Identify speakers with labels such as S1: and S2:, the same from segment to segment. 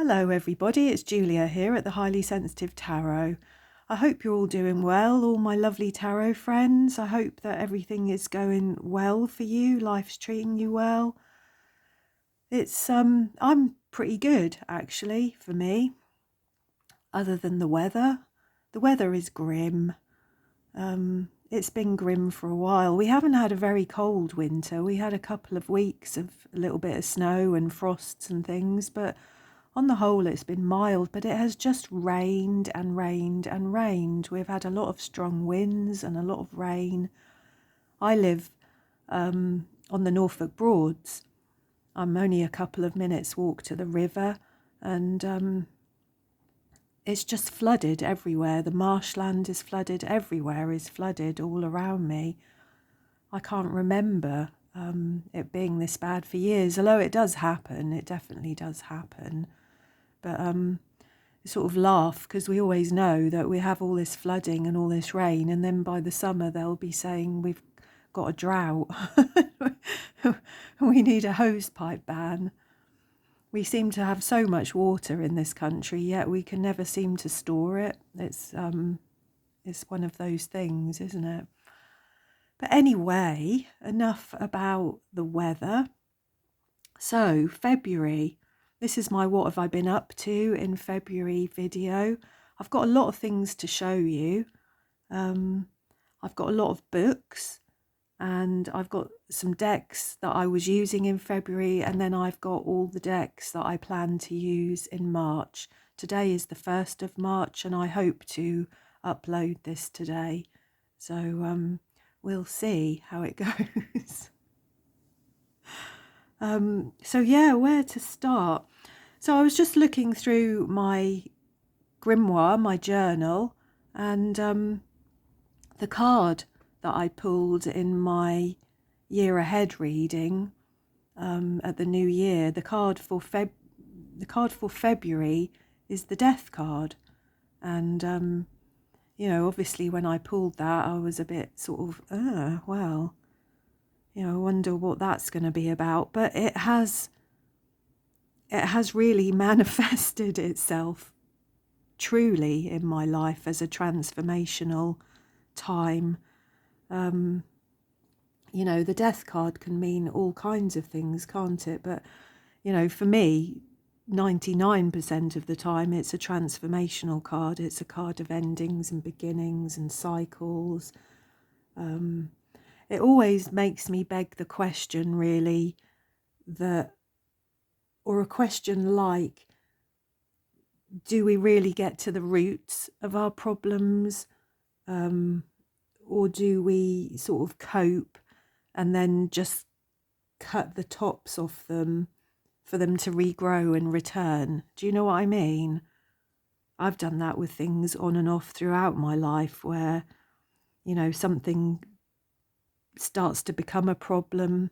S1: Hello everybody, it's Julia here at the Highly Sensitive Tarot. I hope you're all doing well, all my lovely tarot friends. I hope that everything is going well for you, life's treating you well. I'm pretty good actually for me, other than the weather. The weather is grim. It's been grim for a while. We haven't had a very cold winter. We had a couple of weeks of a little bit of snow and frosts and things, but on the whole, it's been mild, but it has just rained and rained and rained. We've had a lot of strong winds and a lot of rain. I live on the Norfolk Broads. I'm only a couple of minutes walk to the river, and it's just flooded everywhere. The marshland is flooded. Everywhere is flooded all around me. I can't remember it being this bad for years, although it does happen. It definitely does happen. But sort of laugh because we always know that we have all this flooding and all this rain, and then by the summer they'll be saying we've got a drought. We need a hosepipe ban. We seem to have so much water in this country, yet we can never seem to store it. It's one of those things, isn't it? But anyway, enough about the weather. So February. This is my what have I been up to in February video. I've got a lot of things to show you. I've got a lot of books, and I've got some decks that I was using in February, and then I've got all the decks that I plan to use in March. Today is the 1st of March, and I hope to upload this today. So we'll see how it goes. So yeah, where to start? So I was just looking through my grimoire, my journal, and the card that I pulled in my year ahead reading at the new year, the card for February is the Death card. And you know, obviously when I pulled that, I was a bit sort of, well, you know, I wonder what that's going to be about. But it has really manifested itself truly in my life as a transformational time. You know, the Death card can mean all kinds of things, can't it? But, you know, for me, 99% of the time, it's a transformational card. It's a card of endings and beginnings and cycles. It always makes me beg the question, really, or a question like, do we really get to the roots of our problems? Or do we sort of cope and then just cut the tops off them for them to regrow and return? Do you know what I mean? I've done that with things on and off throughout my life where, you know, something starts to become a problem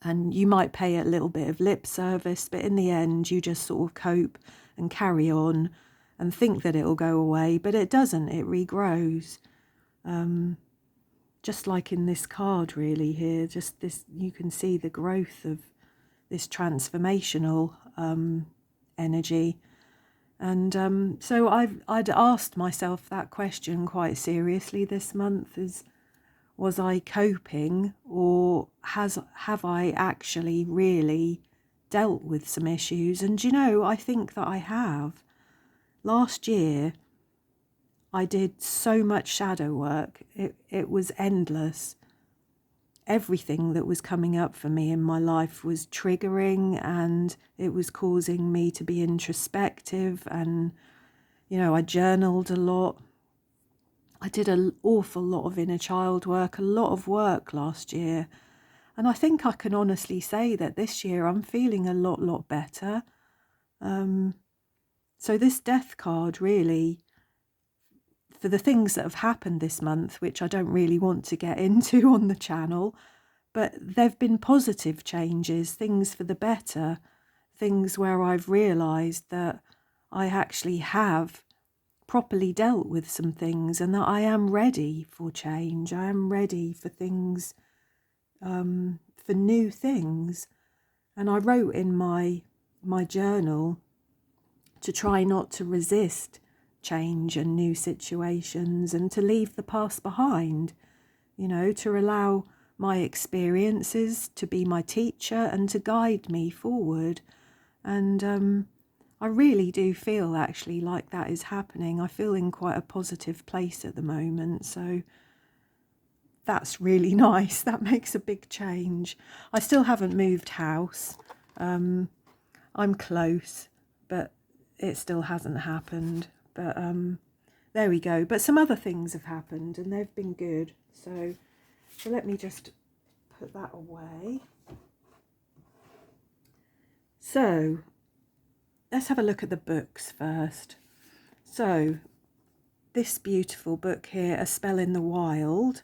S1: and you might pay a little bit of lip service, but in the end you just sort of cope and carry on and think that it'll go away, but it doesn't. It regrows. Just like in this card really here, just this, you can see the growth of this transformational energy. And so I'd asked myself that question quite seriously this month, was I coping, or have I actually really dealt with some issues? And you know, I think that I have. Last year, I did so much shadow work. It was endless. Everything that was coming up for me in my life was triggering, and it was causing me to be introspective. And, you know, I journaled a lot. I did an awful lot of inner child work, a lot of work last year. And I think I can honestly say that this year I'm feeling a lot better. So this Death card really, for the things that have happened this month, which I don't really want to get into on the channel, but there've been positive changes, things for the better, things where I've realised that I actually have properly dealt with some things and that I am ready for change. I am ready for things, for new things. And I wrote in my journal to try not to resist change and new situations, and to leave the past behind, you know, to allow my experiences to be my teacher and to guide me forward. And I really do feel actually like that is happening. I feel in quite a positive place at the moment, so that's really nice. That makes a big change. I still haven't moved house. I'm close, but it still hasn't happened. But there we go. But some other things have happened and they've been good. So let me just put that away. So let's have a look at the books first. So this beautiful book here, A Spell in the Wild,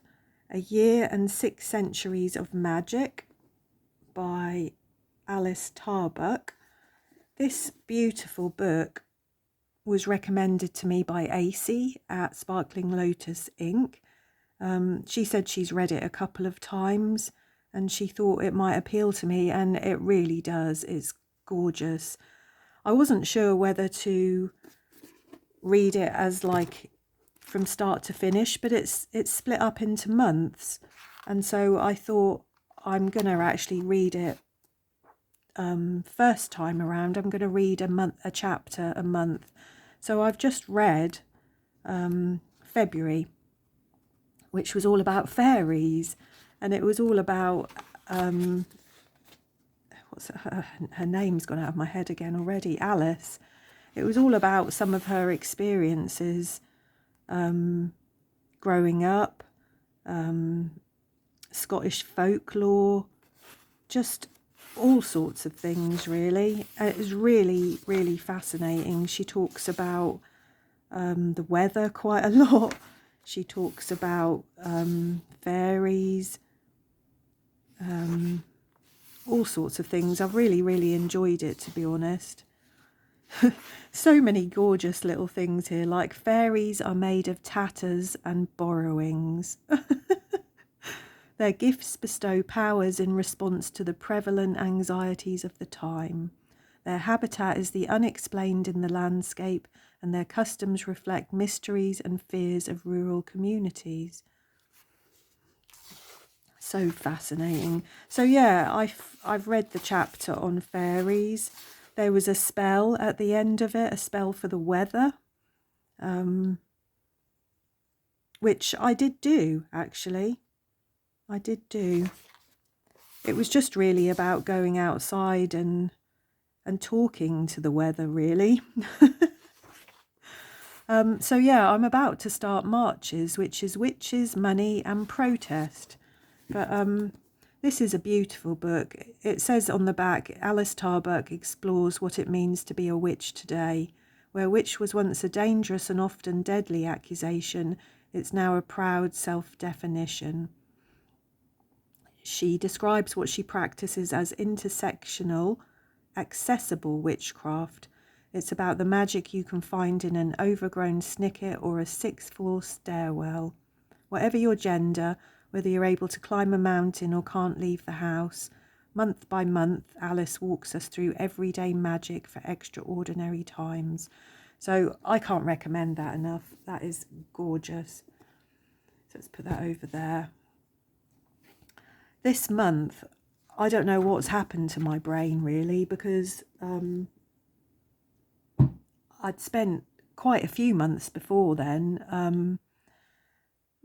S1: A Year and 6 Centuries of Magic by Alice Tarbuck. This beautiful book was recommended to me by AC at Sparkling Lotus Ink. She said she's read it a couple of times and she thought it might appeal to me, and it really does. It's gorgeous. I wasn't sure whether to read it as like from start to finish, but it's split up into months, and so I thought I'm gonna actually read it first time around. I'm gonna read a chapter a month. So I've just read February, which was all about fairies, and it was all about her name's gone out of my head again already, Alice. It was all about some of her experiences growing up, Scottish folklore, just all sorts of things really. It was really, really fascinating. She talks about the weather quite a lot. She talks about fairies, all sorts of things. I've really, really enjoyed it, to be honest. So many gorgeous little things here, like fairies are made of tatters and borrowings. Their gifts bestow powers in response to the prevalent anxieties of the time. Their habitat is the unexplained in the landscape, and their customs reflect mysteries and fears of rural communities. So fascinating. So yeah, I've read the chapter on fairies. There was a spell at the end of it, a spell for the weather, which I did do, actually. I did do. It was just really about going outside and talking to the weather, really. So yeah, I'm about to start Marches, which is Witches, Money and Protest. But this is a beautiful book. It says on the back, Alice Tarbuck explores what it means to be a witch today. Where witch was once a dangerous and often deadly accusation, it's now a proud self-definition. She describes what she practices as intersectional, accessible witchcraft. It's about the magic you can find in an overgrown snicket or a sixth-floor stairwell. Whatever your gender, whether you're able to climb a mountain or can't leave the house, month by month, Alice walks us through everyday magic for extraordinary times. So I can't recommend that enough. That is gorgeous. So let's put that over there. This month, I don't know what's happened to my brain really, because I'd spent quite a few months before then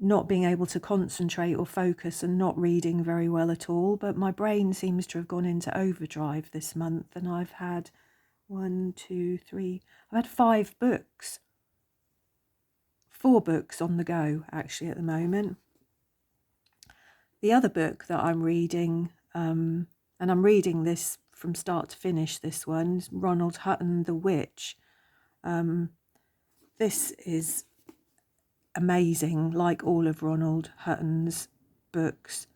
S1: not being able to concentrate or focus and not reading very well at all. But my brain seems to have gone into overdrive this month, and I've had 5 books. 4 books on the go, actually, at the moment. The other book that I'm reading, and I'm reading this from start to finish, this one, is Ronald Hutton, The Witch. This is amazing, like all of Ronald Hutton's books.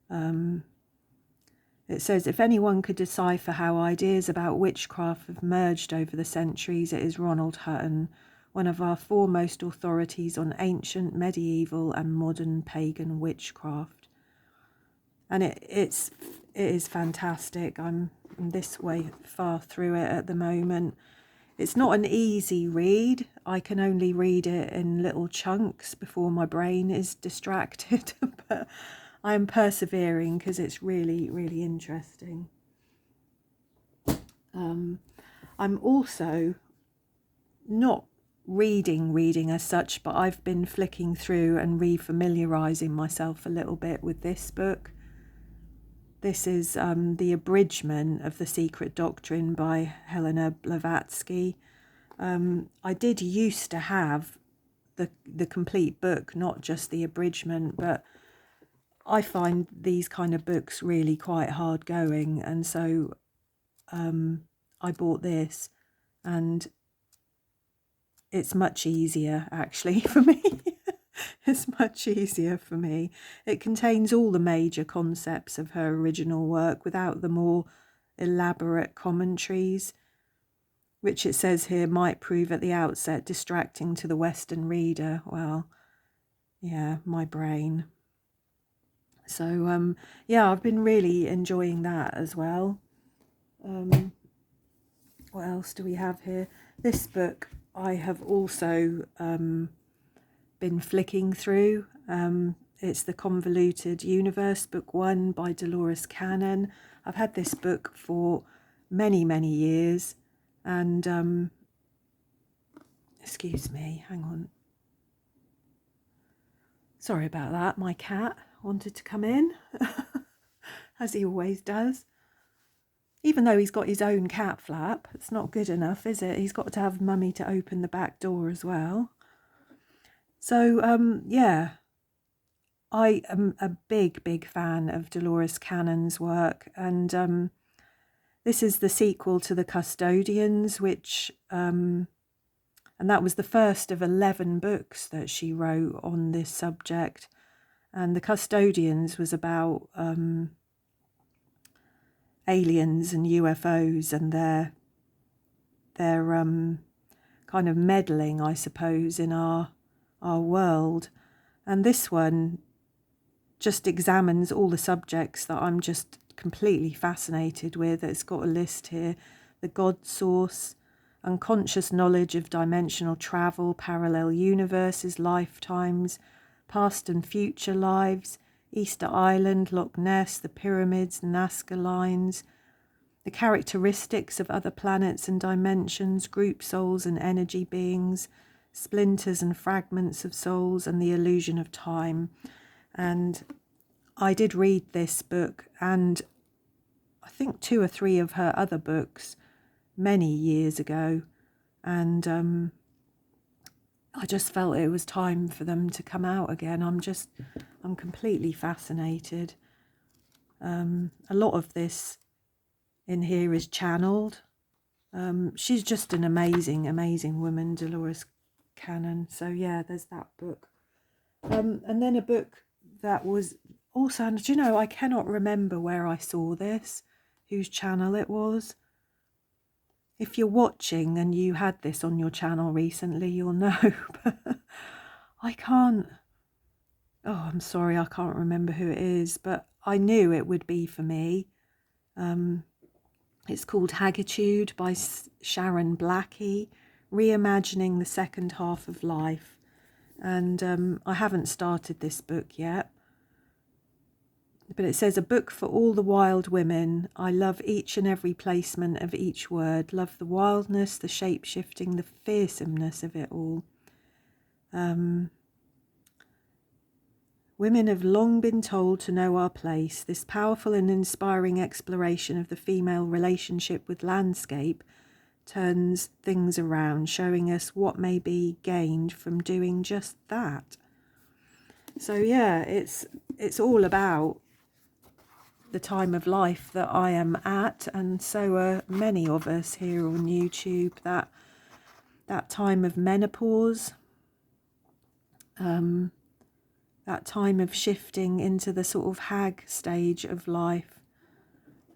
S1: It says, if anyone could decipher how ideas about witchcraft have merged over the centuries, it is Ronald Hutton, one of our foremost authorities on ancient, medieval and modern pagan witchcraft. And it is fantastic. I'm this way far through it at the moment. It's not an easy read. I can only read it in little chunks before my brain is distracted, but I am persevering because it's really, really interesting. I'm also not reading as such, but I've been flicking through and refamiliarizing myself a little bit with this book. This is the abridgment of The Secret Doctrine by Helena Blavatsky. I did used to have the complete book, not just the abridgment, but I find these kind of books really quite hard going, and so I bought this, and it's much easier actually for me. It's much easier for me. It contains all the major concepts of her original work without the more elaborate commentaries, which it says here might prove at the outset distracting to the Western reader. Well, yeah, my brain. So, yeah, I've been really enjoying that as well. What else do we have here? This book I have also been flicking through. It's The Convoluted Universe, Book 1 by Dolores Cannon. I've had this book for many, many years, and excuse me, hang on. Sorry about that. My cat wanted to come in, as he always does. Even though he's got his own cat flap, it's not good enough, is it? He's got to have mummy to open the back door as well. So, yeah, I am a big, big fan of Dolores Cannon's work, and this is the sequel to The Custodians, which, and that was the first of 11 books that she wrote on this subject. And The Custodians was about aliens and UFOs and their kind of meddling, I suppose, in our world. And this one just examines all the subjects that I'm just completely fascinated with. It's got a list here: the God source, unconscious knowledge of dimensional travel, parallel universes, lifetimes, past and future lives, Easter Island, Loch Ness, the pyramids, Nazca lines, the characteristics of other planets and dimensions, group souls and energy beings, splinters and fragments of souls, and the illusion of time. And I did read this book, and I think 2 or 3 of her other books many years ago, and I just felt it was time for them to come out again. I'm completely fascinated. A lot of this in here is channeled. She's just an amazing, amazing woman, Dolores Cannon. So yeah, there's that book. And then a book that was also, and do you know, I cannot remember where I saw this, whose channel it was. If you're watching and you had this on your channel recently, you'll know. But I can't. Oh, I'm sorry, I can't remember who it is, but I knew it would be for me. It's called Haggitude by Sharon Blackie, Reimagining the Second Half of Life. And I haven't started this book yet. But it says, a book for all the wild women. I love each and every placement of each word. Love the wildness, the shape-shifting, the fearsomeness of it all. Women have long been told to know our place. This powerful and inspiring exploration of the female relationship with landscape turns things around, showing us what may be gained from doing just that. So yeah, it's all about the time of life that I am at, and so are many of us here on YouTube, that time of menopause, that time of shifting into the sort of hag stage of life.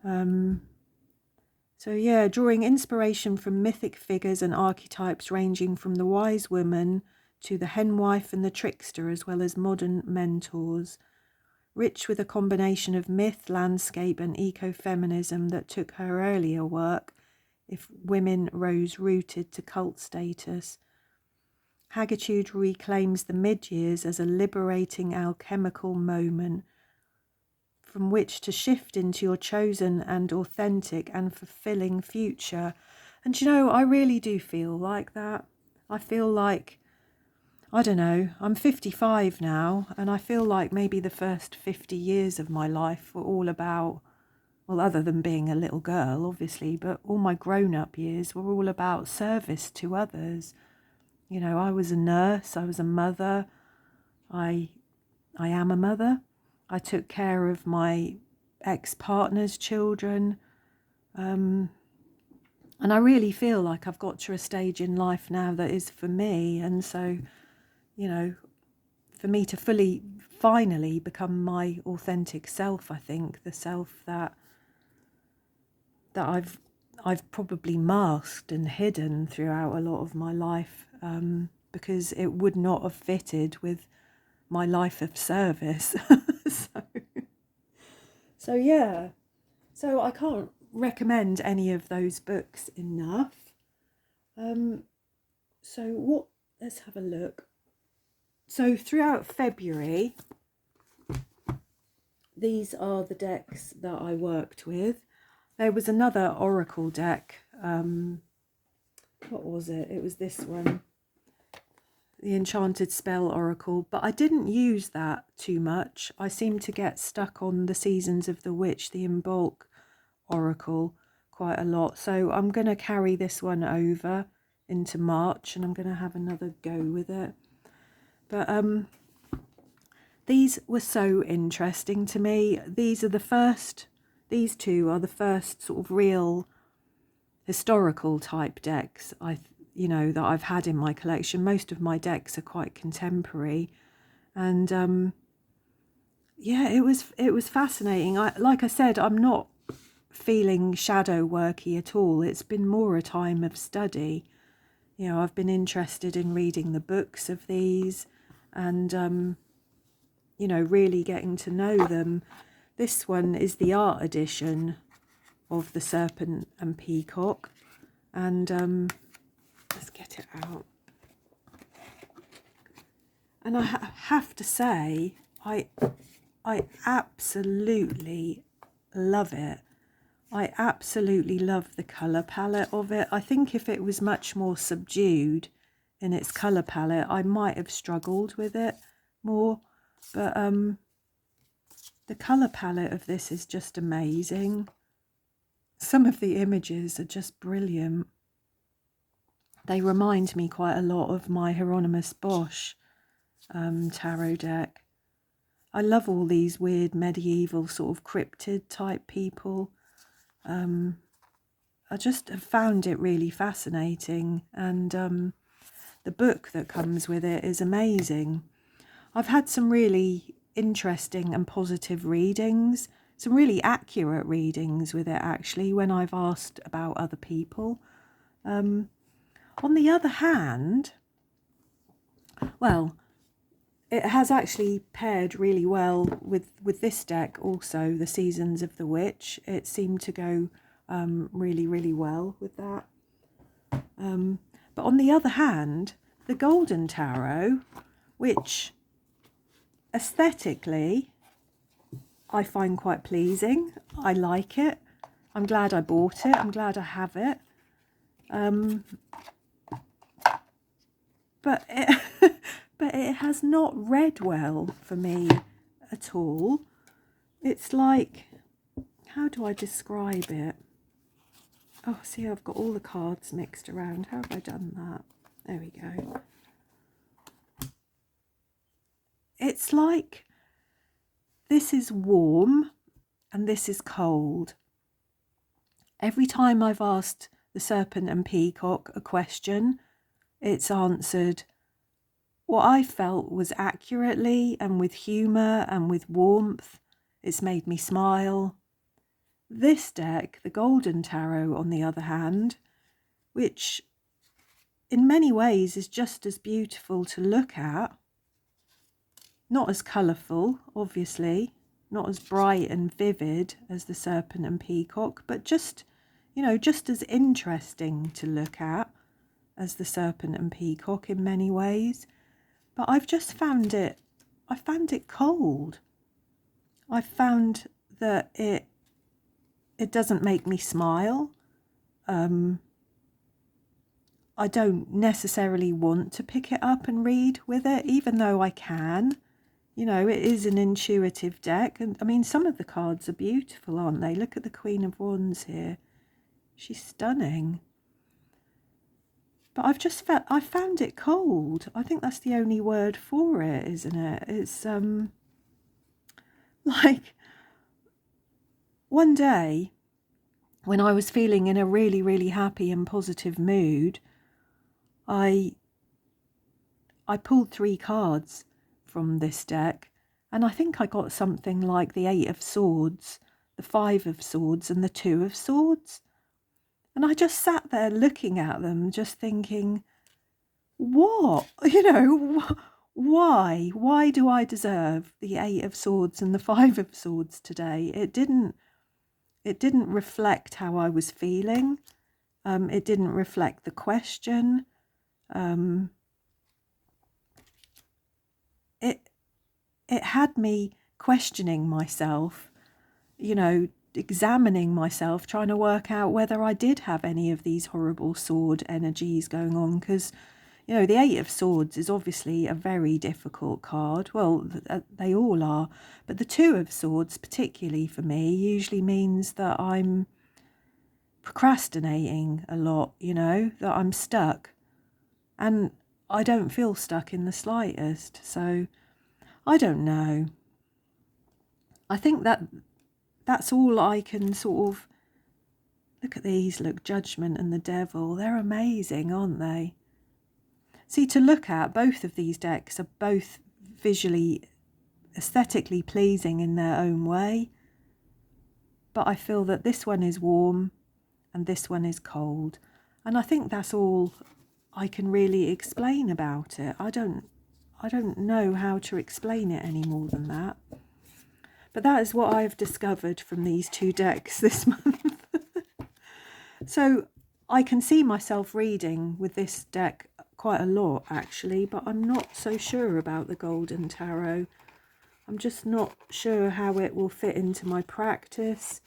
S1: So yeah, drawing inspiration from mythic figures and archetypes ranging from the wise woman to the henwife and the trickster, as well as modern mentors. Rich with a combination of myth, landscape and ecofeminism that took her earlier work if women rose rooted to cult status. Haggitude reclaims the mid-years as a liberating alchemical moment from which to shift into your chosen and authentic and fulfilling future. And you know, I really do feel like that. I feel like, I don't know, I'm 55 now, and I feel like maybe the first 50 years of my life were all about, well, other than being a little girl, obviously, but all my grown-up years were all about service to others. You know, I was a nurse, I was a mother, I am a mother. I took care of my ex-partner's children. And I really feel like I've got to a stage in life now that is for me. And so, you know, for me to finally become my authentic self, I think, the self that I've probably masked and hidden throughout a lot of my life, because it would not have fitted with my life of service. So yeah, so I can't recommend any of those books enough. Let's have a look. So throughout February, these are the decks that I worked with. There was another oracle deck. What was it? It was this one, the Enchanted Spell Oracle, but I didn't use that too much. I seem to get stuck on the Seasons of the Witch, the In Bulk Oracle, quite a lot. So I'm going to carry this one over into March, and I'm going to have another go with it. But these were so interesting to me. These two are the first sort of real historical type decks that I've had in my collection. Most of my decks are quite contemporary, and yeah, it was fascinating. Like I said, I'm not feeling shadow worky at all. It's been more a time of study. You know, I've been interested in reading the books of these, and you know, really getting to know them. This one is the art edition of the Serpent and Peacock, and let's get it out. And I have to say, I absolutely love it. I absolutely love the colour palette of it. I think if it was much more subdued in its colour palette, I might have struggled with it more. But the colour palette of this is just amazing. Some of the images are just brilliant. They remind me quite a lot of my Hieronymus Bosch tarot deck. I love all these weird medieval sort of cryptid type people. I just have found it really fascinating, and the book that comes with it is amazing. I've had some really interesting and positive readings, some really accurate readings with it actually, when I've asked about other people. On the other hand, well, it has actually paired really well with this deck also, the Seasons of the Witch. It seemed to go really, really well with that. But on the other hand, the Golden Tarot, which aesthetically I find quite pleasing. I like it. I'm glad I bought it. I'm glad I have it. But it has not read well for me at all. It's like, how do I describe it? Oh, see, I've got all the cards mixed around. How have I done that? There we go. It's like this is warm and this is cold. Every time I've asked the Serpent and Peacock a question, it's answered what I felt was accurately and with humour and with warmth. It's made me smile. This deck, the Golden Tarot, on the other hand, which in many ways is just as beautiful to look at, not as colourful, obviously, not as bright and vivid as the Serpent and Peacock, but just you know, just as interesting to look at as the Serpent and Peacock in many ways. But I've just found it, I found it cold. I found that it doesn't make me smile. I don't necessarily want to pick it up and read with it, even though I can. You know, it is an intuitive deck. And I mean, some of the cards are beautiful, aren't they? Look at the Queen of Wands here. She's stunning. But I found it cold. I think that's the only word for it, isn't it? It's like one day when I was feeling in a really, really happy and positive mood, I pulled 3 cards from this deck, and I think I got something like the 8 of Swords, the 5 of Swords, and the 2 of Swords. And I just sat there looking at them, just thinking, what? You know, why? Why do I deserve the 8 of Swords and the 5 of Swords today? It didn't reflect how I was feeling. It didn't reflect the question. It had me questioning myself, you know, examining myself, trying to work out whether I did have any of these horrible sword energies going on, because, you know, the 8 of Swords is obviously a very difficult card. Well, they all are, but the 2 of Swords, particularly for me, usually means that I'm procrastinating a lot, you know, that I'm stuck. And I don't feel stuck in the slightest, so I don't know. I think that's all I can sort of... Look at these, look, Judgment and the Devil. They're amazing, aren't they? See, to look at, both of these decks are both visually, aesthetically pleasing in their own way. But I feel that this one is warm and this one is cold. And I think that's all I can really explain about it. I don't know how to explain it any more than that. But that is what I've discovered from these 2 decks this month. So I can see myself reading with this deck quite a lot, actually, but I'm not so sure about the Golden Tarot. I'm just not sure how it will fit into my practice,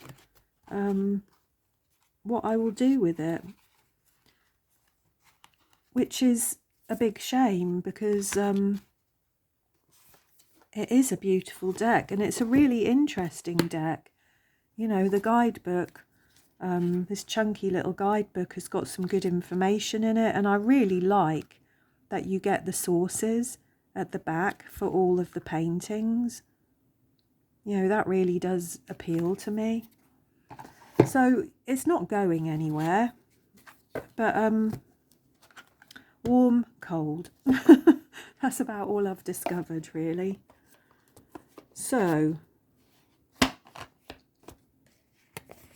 S1: what I will do with it, which is a big shame, because it is a beautiful deck, and it's a really interesting deck. You know, the guidebook, this chunky little guidebook has got some good information in it, and I really like that you get the sources at the back for all of the paintings. You know, that really does appeal to me. So it's not going anywhere, but warm, cold. That's about all I've discovered, really. So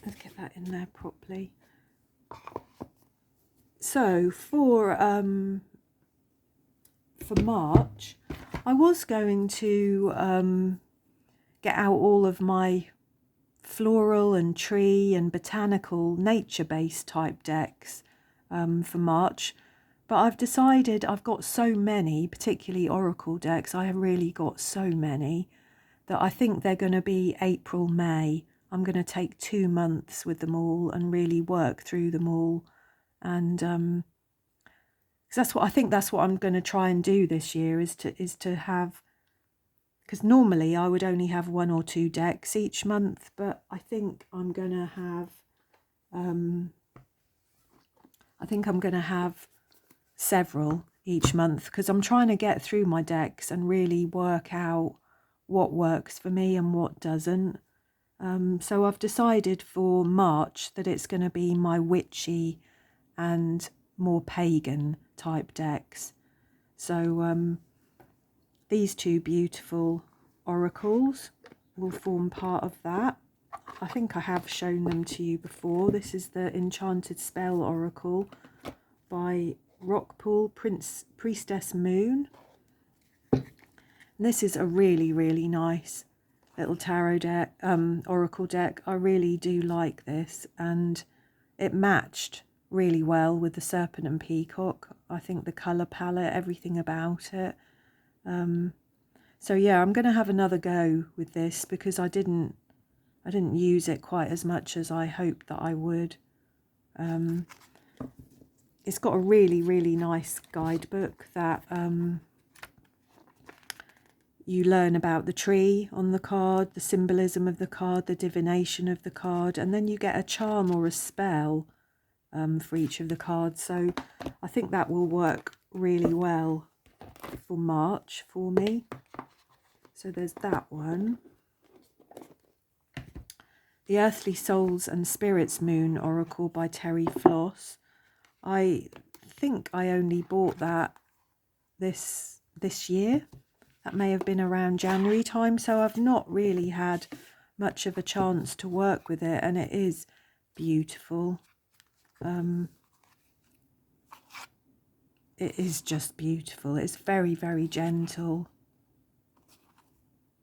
S1: let's get that in there properly. So for March, I was going to get out all of my floral and tree and botanical nature-based type decks for March, but I've decided I've got so many, particularly oracle decks. I have really got so many that I think they're going to be April, May. I'm going to take 2 months with them all and really work through them all. And cause that's what I'm going to try and do this year, is to have, because normally I would only have 1 or 2 decks each month, but I think I'm going to have several each month, because I'm trying to get through my decks and really work out what works for me and what doesn't. So I've decided for March that it's going to be my witchy and more pagan type decks. So these 2 beautiful oracles will form part of that. I think I have shown them to you before. This is the Enchanted Spell Oracle by Rockpool Priestess Moon. And this is a really, really nice little tarot deck, oracle deck. I really do like this, and it matched really well with the serpent and peacock. I think the colour palette, everything about it. So yeah, I'm going to have another go with this because I didn't use it quite as much as I hoped that I would. It's got a really, really nice guidebook that you learn about the tree on the card, the symbolism of the card, the divination of the card, and then you get a charm or a spell for each of the cards. So I think that will work really well for March for me. So there's that one. The Earthly Souls and Spirits Moon Oracle by Terry Floss. I think I only bought that this year. That may have been around January time, so I've not really had much of a chance to work with it, and it is beautiful. It is just beautiful. It's very, very gentle.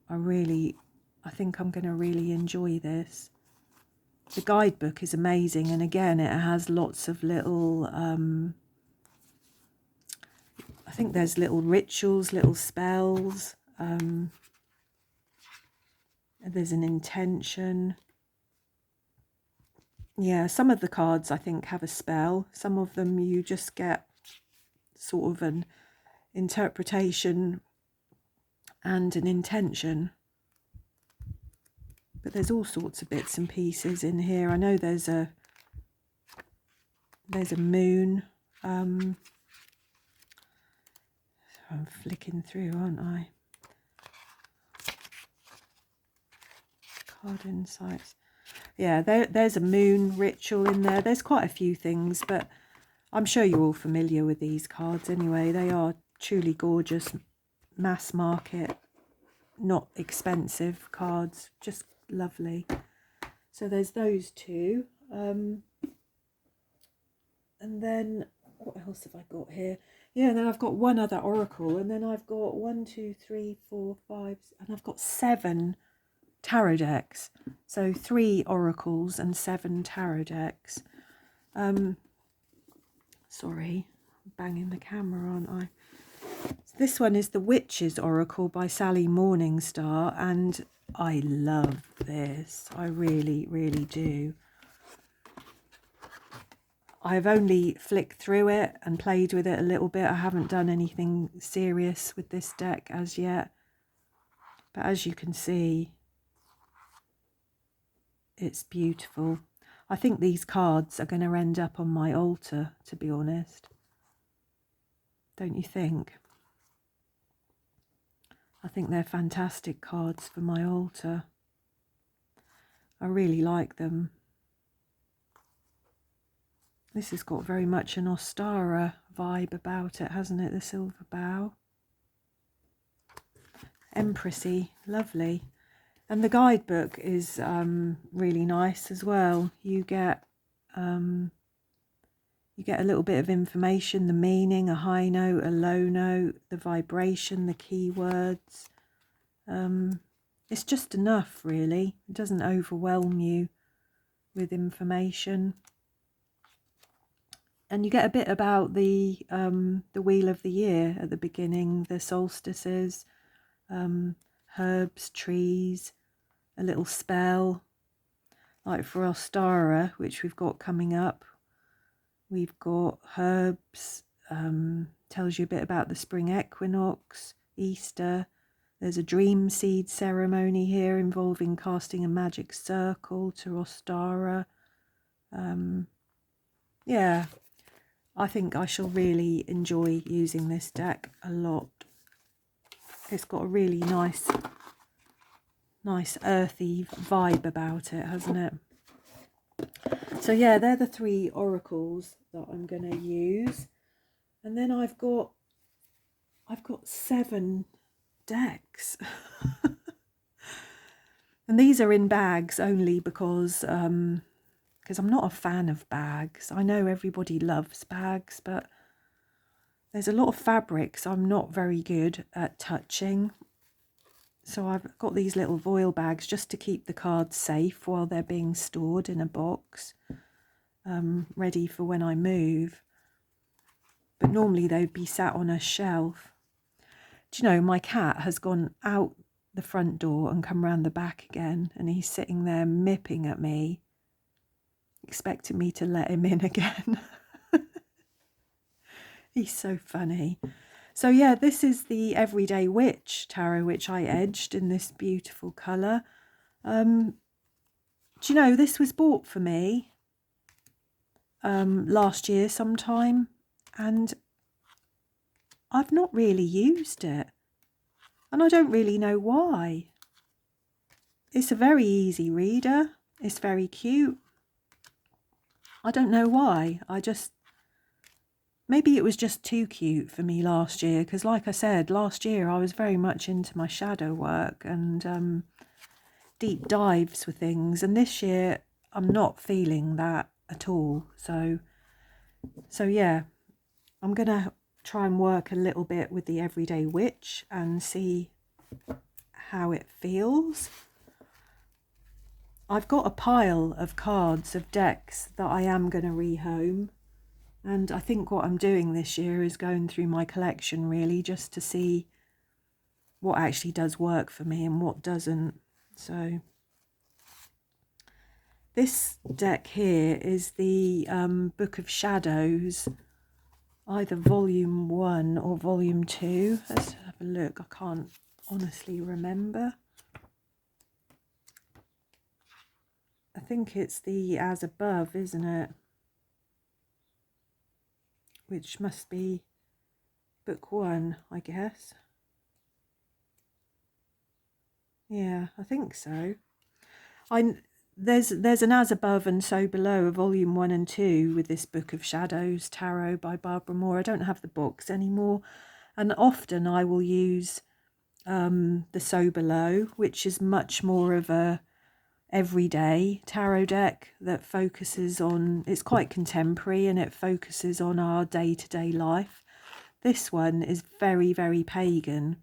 S1: I think I'm going to really enjoy this. The guidebook is amazing, and again, it has lots of little, I think there's little rituals, little spells. There's an intention. Yeah, some of the cards I think have a spell. Some of them you just get sort of an interpretation and an intention. But there's all sorts of bits and pieces in here. I know there's a moon. I'm flicking through, aren't I? Card insights. Yeah, there's a moon ritual in there. There's quite a few things, but I'm sure you're all familiar with these cards anyway. They are truly gorgeous, mass market, not expensive cards, just lovely. So there's those two. And then what else have I got here? Yeah, and then I've got one other oracle, and then I've got 1, 2, 3, 4, 5, and I've got 7 tarot decks. So 3 oracles and 7 tarot decks. Sorry, I'm banging the camera, aren't I? So this one is the Witch's Oracle by Sally Morningstar, and I love this. I really, really do. I've only flicked through it and played with it a little bit. I haven't done anything serious with this deck as yet. But as you can see, it's beautiful. I think these cards are going to end up on my altar, to be honest. Don't you think? I think they're fantastic cards for my altar. I really like them. This has got very much an Ostara vibe about it, hasn't it? The silver bow. Empressy, lovely. And the guidebook is really nice as well. You get a little bit of information, the meaning, a high note, a low note, the vibration, the keywords. It's just enough, really. It doesn't overwhelm you with information. And you get a bit about the wheel of the year at the beginning, the solstices, herbs, trees, a little spell. Like for Ostara, which we've got coming up, we've got herbs, tells you a bit about the spring equinox, Easter. There's a dream seed ceremony here involving casting a magic circle to Ostara. Yeah, I think I shall really enjoy using this deck a lot. It's got a really nice earthy vibe about it, hasn't it? So yeah, they're the 3 oracles that I'm going to use. And then I've got 7 decks. And these are in bags only because I'm not a fan of bags. I know everybody loves bags, but there's a lot of fabrics I'm not very good at touching. So I've got these little foil bags just to keep the cards safe while they're being stored in a box. ready for when I move. But normally they'd be sat on a shelf. Do you know, my cat has gone out the front door and come round the back again, and he's sitting there mipping at me, expecting me to let him in again. He's so funny. So yeah, this is the Everyday Witch tarot, which I edged in this beautiful colour. Do you know, this was bought for me last year sometime, and I've not really used it, and I don't really know why. It's a very easy reader. It's very cute. I don't know why. Maybe it was just too cute for me last year, because like I said, last year I was very much into my shadow work and deep dives with things, and this year I'm not feeling that at all. So yeah, I'm gonna try and work a little bit with the Everyday Witch and see how it feels. I've got a pile of cards of decks that I am going to rehome, and I think what I'm doing this year is going through my collection really just to see what actually does work for me and what doesn't. So this deck here is the Book of Shadows, either volume 1 or volume 2. Let's have a look. I can't honestly remember. I think it's the As Above, isn't it? Which must be book 1, I guess. Yeah, I think so. There's an As Above and So Below, a volume 1 and 2 with this Book of Shadows tarot by Barbara Moore. I don't have the books anymore, and often I will use the So Below, which is much more of a everyday tarot deck that focuses on, it's quite contemporary and it focuses on our day-to-day life. This one is very, very pagan.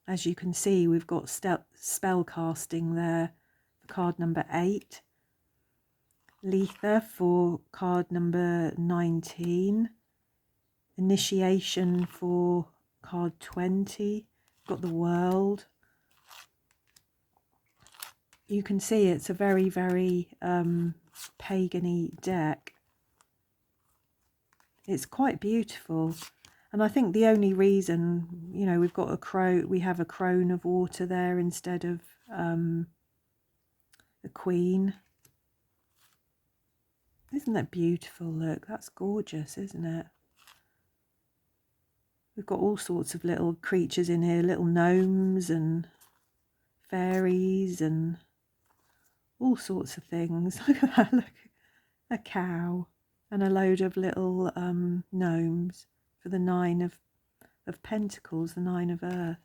S1: As you can see, we've got spell casting there for card number 8, Letha for card number 19, initiation for card 20, got the World. You can see it's a very, very pagan-y deck. It's quite beautiful. And I think the only reason, you know, we've got we have a crone of water there instead of the Queen. Isn't that beautiful? Look, that's gorgeous, isn't it? We've got all sorts of little creatures in here, little gnomes and fairies and all sorts of things. Look at that, look, a cow and a load of little gnomes for the 9 of Pentacles, the 9 of Earth.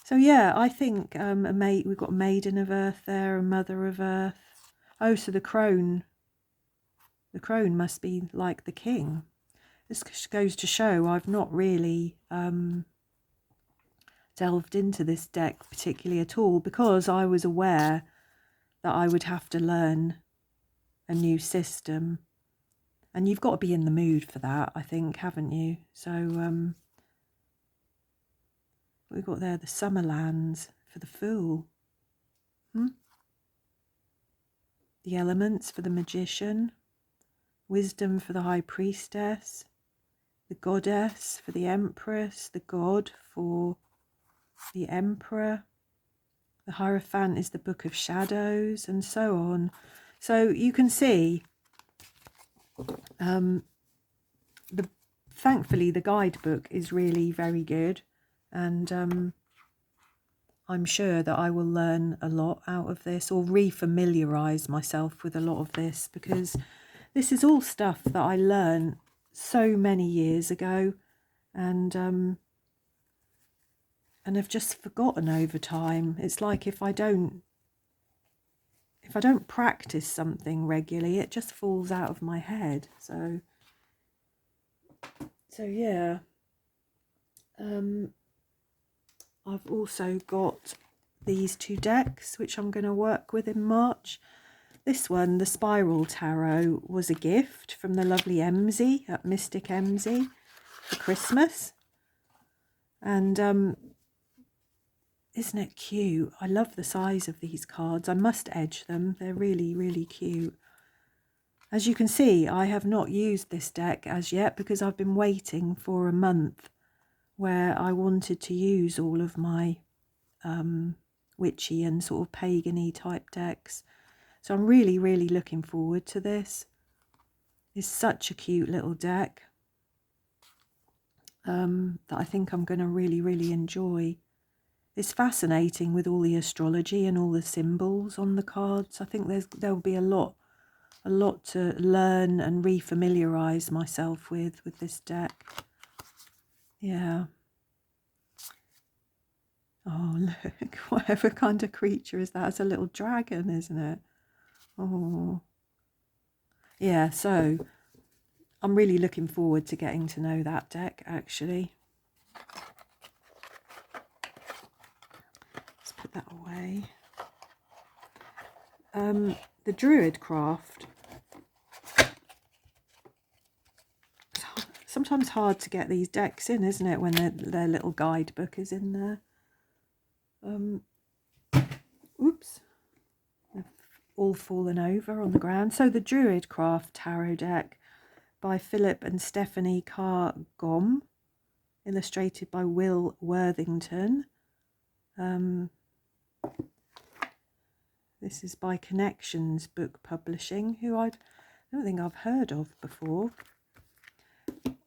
S1: So yeah, I think we've got a Maiden of Earth there, a Mother of Earth. Oh, so the crone must be like the king. This goes to show I've not really delved into this deck particularly at all, because I was aware that I would have to learn a new system, and you've got to be in the mood for that, I think, haven't you? So we've got there the Summerlands for the Fool, the Elements for the Magician, Wisdom for the High Priestess, the Goddess for the Empress, the God for the Emperor, the Hierophant is the Book of Shadows, and so on. So you can see, thankfully the guidebook is really very good, and I'm sure that I will learn a lot out of this, or re-familiarise myself with a lot of this, because this is all stuff that I learned so many years ago, and have just forgotten over time. It's like if I don't practice something regularly, it just falls out of my head. So yeah. I've also got these 2 decks which I'm going to work with in March. This one, the Spiral Tarot, was a gift from the lovely Emsy at Mystic Emsy for Christmas. And isn't it cute? I love the size of these cards. I must edge them. They're really, really cute. As you can see, I have not used this deck as yet because I've been waiting for a month where I wanted to use all of my witchy and sort of pagan-y type decks. So I'm really, really looking forward to this. It's such a cute little deck that I think I'm going to really, really enjoy. It's fascinating with all the astrology and all the symbols on the cards. I think there'll be a lot to learn and refamiliarize myself with this deck. Yeah. Oh, look, whatever kind of creature is that? It's a little dragon, isn't it? Oh. Yeah, so I'm really looking forward to getting to know that deck, actually. Let's put that away. The Druid craft. Sometimes hard to get these decks in, isn't it, when their little guidebook is in there. Oops. They've all fallen over on the ground. So the Druid craft tarot deck by Philip and Stephanie Carr-Gom, illustrated by Will Worthington. This is by Connections Book Publishing, who I don't think I've heard of before.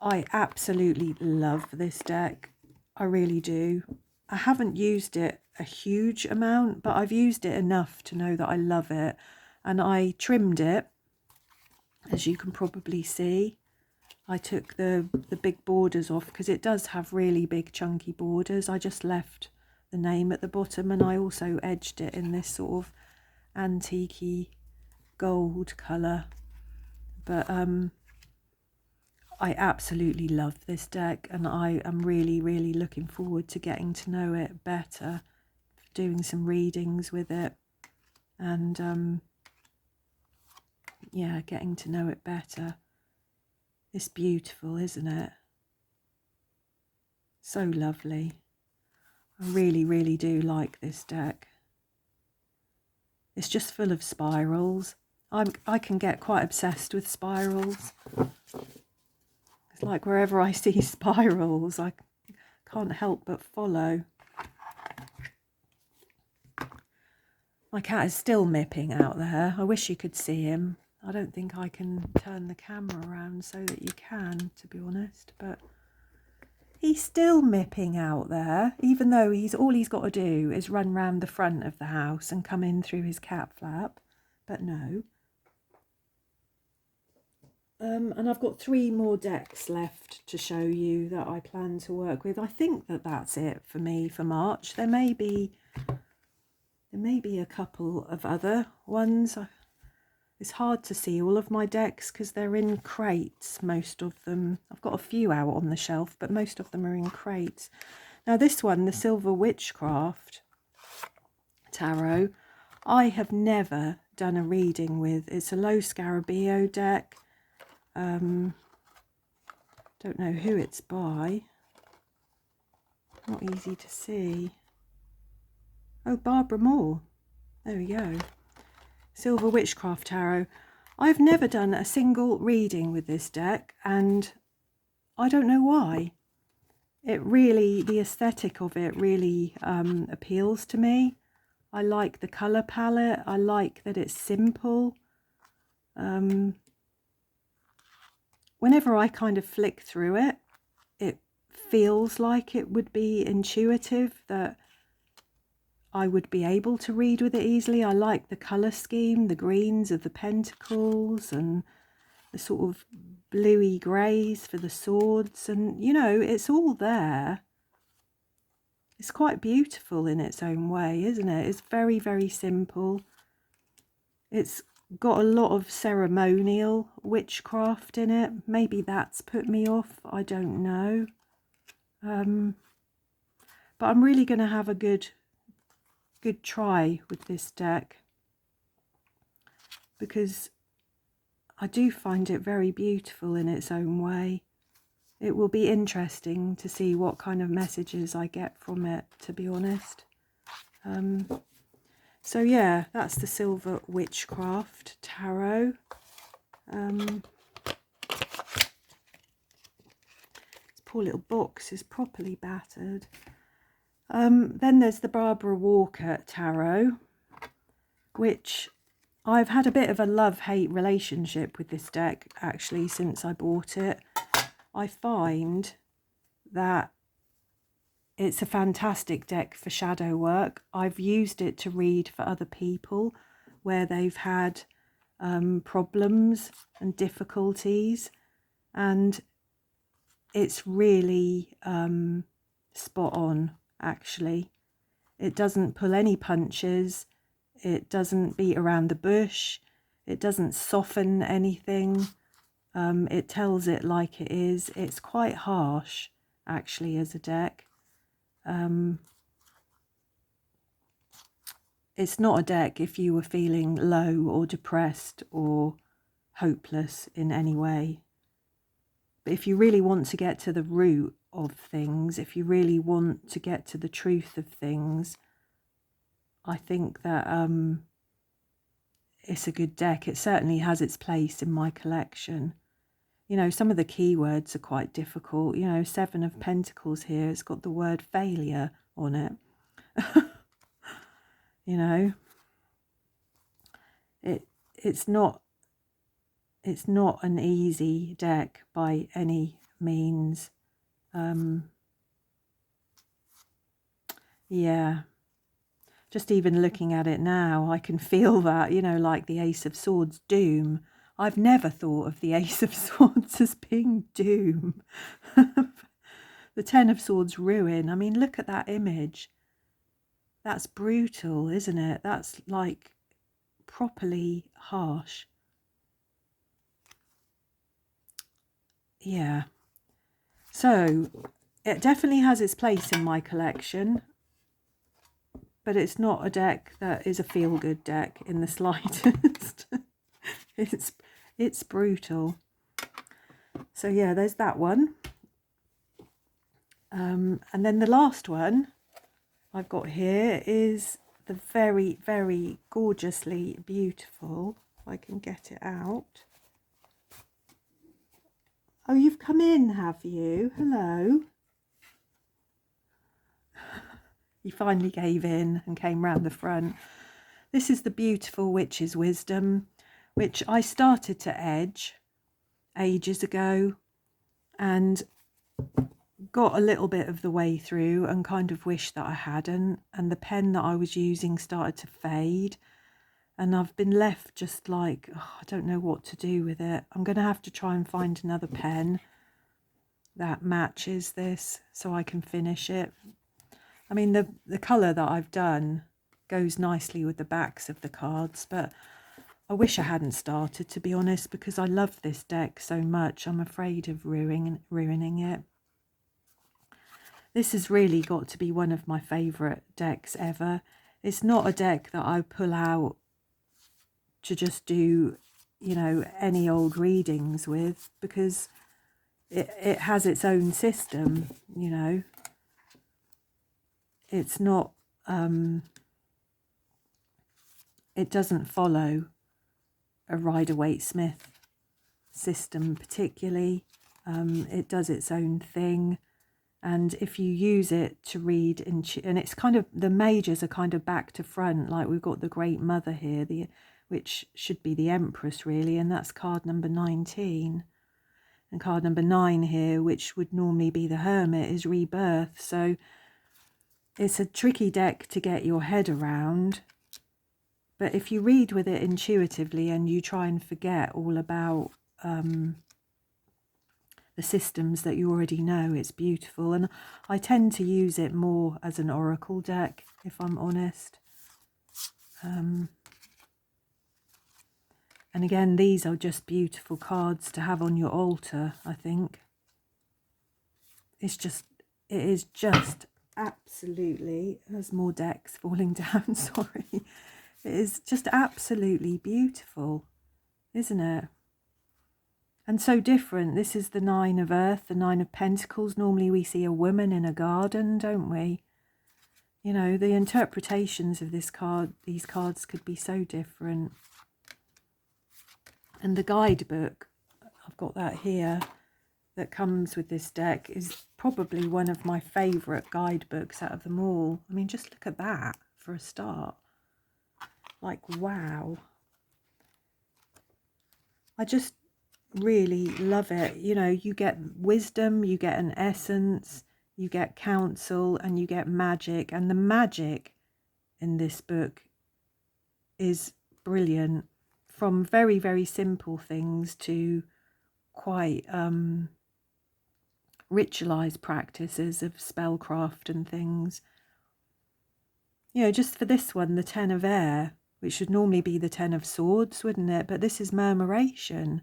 S1: I absolutely love this deck. I really do. I haven't used it a huge amount, but I've used it enough to know that I love it. And I trimmed it, as you can probably see. I took the big borders off because it does have really big chunky borders. I just left the name at the bottom, and I also edged it in this sort of antique-y gold colour. But I absolutely love this deck, and I am really, really looking forward to getting to know it better, doing some readings with it, and yeah, getting to know it better. It's beautiful, isn't it? So lovely. I really, really do like this deck. It's just full of spirals. I can get quite obsessed with spirals. It's like wherever I see spirals, I can't help but follow. My cat is still mipping out there. I wish you could see him. I don't think I can turn the camera around so that you can, to be honest. But he's still mipping out there, even though all he's got to do is run round the front of the house and come in through his cat flap. But no. And I've got 3 more decks left to show you that I plan to work with. I think that's it for me for March. There may be a couple of other ones. It's hard to see all of my decks because they're in crates, most of them. I've got a few out on the shelf, but most of them are in crates. Now this one, the Silver Witchcraft Tarot, I have never done a reading with. It's a low Scarabeo deck. Don't know who it's by. Not easy to see. Oh, Barbara Moore. There we go. Silver Witchcraft Tarot. I've never done a single reading with this deck, and I don't know why. The aesthetic of it really appeals to me. I like the colour palette. I like that it's simple. Whenever I kind of flick through it, it feels like it would be intuitive, that I would be able to read with it easily. I like the colour scheme, the greens of the pentacles and the sort of bluey greys for the swords. And, you know, it's all there. It's quite beautiful in its own way, isn't it? It's very, very simple. It's got a lot of ceremonial witchcraft in it. Maybe that's put me off. I don't know. But I'm really going to have a good try with this deck. because I do find it very beautiful in its own way. It will be interesting to see what kind of messages I get from it, to be honest. So yeah, that's the Silver Witchcraft Tarot. This poor little box is properly battered. Then there's the Barbara Walker Tarot, which I've had a bit of a love-hate relationship with this deck, actually, since I bought it. I find that it's a fantastic deck for shadow work. I've used it to read for other people where they've had problems and difficulties, and it's really spot on, actually. It doesn't pull any punches. It doesn't beat around the bush. It doesn't soften anything. It tells it like it is. It's quite harsh, actually, as a deck. It's not a deck if you were feeling low or depressed or hopeless in any way. But if you really want to get to the root of things, if you really want to get to the truth of things, I think that it's a good deck. It certainly has its place in my collection. You know, some of the keywords are quite difficult. You know, 7 of Pentacles here, it's got the word failure on it. You know, it's not an easy deck by any means. Yeah, just even looking at it now, I can feel that, you know, like the Ace of Swords, doom. I've never thought of the Ace of Swords as being doom. The 10 of Swords, ruin. I mean, look at that image. That's brutal, isn't it? That's like properly harsh. Yeah. So it definitely has its place in my collection, but it's not a deck that is a feel-good deck in the slightest. It's brutal. So yeah, there's that one. And then the last one I've got here is the very, very gorgeously beautiful, if I can get it out. Oh, you've come in, have you? Hello. He finally gave in and came round the front. This is the beautiful Witch's Wisdom, which I started to edge ages ago and got a little bit of the way through and kind of wished that I hadn't, and the pen that I was using started to fade, and I've been left just like, oh, I don't know what to do with it. I'm going to have to try and find another pen that matches this so I can finish it. I mean, the colour that I've done goes nicely with the backs of the cards, but I wish I hadn't started, to be honest, because I love this deck so much. I'm afraid of ruining it. This has really got to be one of my favourite decks ever. It's not a deck that I pull out to just do, you know, any old readings with, because it has its own system, you know. It's not, it doesn't follow a Rider-Waite-Smith system particularly. It does its own thing. And if you use it to read, and it's kind of, the majors are kind of back to front, like we've got the Great Mother here, which should be the Empress really, and that's card number 19. And card number 9 here, which would normally be the Hermit, is Rebirth. So it's a tricky deck to get your head around. But if you read with it intuitively and you try and forget all about the systems that you already know, it's beautiful. And I tend to use it more as an oracle deck, if I'm honest. And again, these are just beautiful cards to have on your altar, I think. It is just absolutely, there's more decks falling down, sorry. It is just absolutely beautiful, isn't it? And so different. This is the Nine of Earth, the Nine of Pentacles. Normally we see a woman in a garden, don't we? You know, the interpretations of these cards could be so different. And the guidebook, I've got that here, that comes with this deck is probably one of my favourite guidebooks out of them all. I mean, just look at that for a start. Like, wow. I just really love it. You know, you get wisdom, you get an essence, you get counsel, and you get magic. And the magic in this book is brilliant, from very, very simple things to quite ritualized practices of spellcraft and things. You know, just for this one, the Ten of Air, which should normally be the Ten of Swords, wouldn't it? But this is murmuration.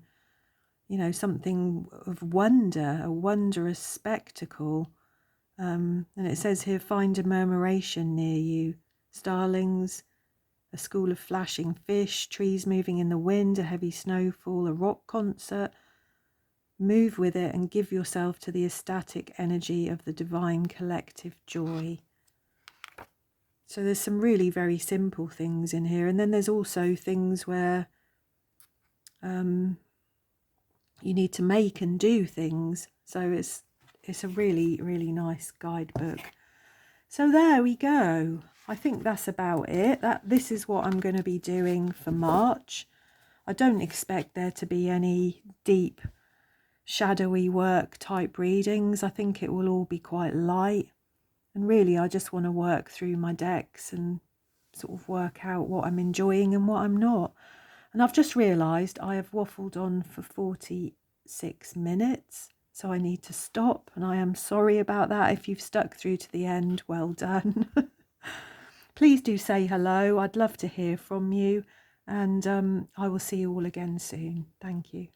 S1: You know, something of wonder, a wondrous spectacle. And it says here, find a murmuration near you. Starlings, a school of flashing fish, trees moving in the wind, a heavy snowfall, a rock concert. Move with it and give yourself to the ecstatic energy of the divine collective joy. So there's some really very simple things in here. And then there's also things where you need to make and do things. So it's a really, really nice guidebook. So there we go. I think that's about it. This is what I'm going to be doing for March. I don't expect there to be any deep, shadowy work type readings. I think it will all be quite light. And really, I just want to work through my decks and sort of work out what I'm enjoying and what I'm not. And I've just realised I have waffled on for 46 minutes. So I need to stop, and I am sorry about that. If you've stuck through to the end, well done. Please do say hello. I'd love to hear from you, and I will see you all again soon. Thank you.